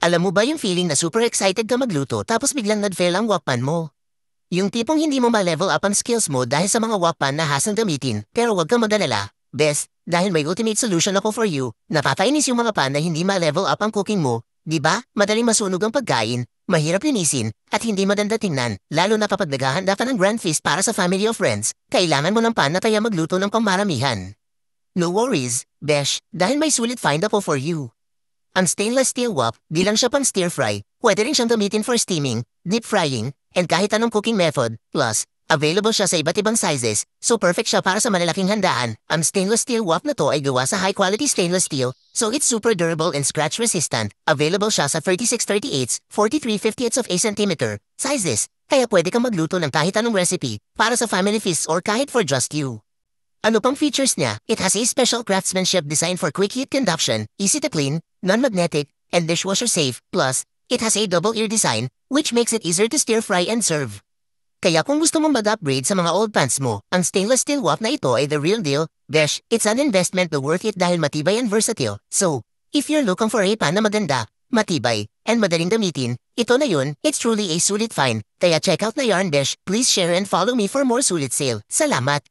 Alam mo ba yung feeling na super excited ka magluto tapos biglang nag-fail ang wokpan mo? Yung tipong hindi mo ma-level up ang skills mo dahil sa mga wokpan na hasang gamitin, pero huwag kang mag-alala. Best, dahil may ultimate solution ako for you. Napapainis yung mga pan na hindi ma-level up ang cooking mo, di ba? Madaling masunog ang pagkain, mahirap linisin, at hindi maganda tingnan, lalo na kapag naghahanda ka ng grand feast para sa family o friends. Kailangan mo ng pan na kaya magluto ng pangmaramihan. No worries, Besh, dahil may sulit find ako for you. Ang stainless steel wok, di lang siya pang stir fry, pwede rin siyang gamitin for steaming, deep frying, and kahit anong cooking method. Plus, available siya sa iba't ibang sizes, so perfect siya para sa malalaking handaan. Ang stainless steel wok na to ay gawa sa high quality stainless steel, so it's super durable and scratch resistant. Available siya sa 36/38, 43/58 of a centimeter sizes, kaya pwede kang magluto ng kahit anong recipe para sa family feasts or kahit for just you. Ano pang features niya? It has a special craftsmanship design for quick heat conduction, easy to clean, non-magnetic, and dishwasher safe. Plus, it has a double ear design, which makes it easier to stir fry and serve. Kaya kung gusto mong mag-upgrade sa mga old pans mo, ang stainless steel wok na ito ay the real deal. Besh, it's an investment na worth it dahil matibay and versatile. So, if you're looking for a pan na maganda, matibay, and madaling gamitin, ito na yun, it's truly a sulit find. Kaya check out na yarn, Besh. Please share and follow me for more sulit sale. Salamat!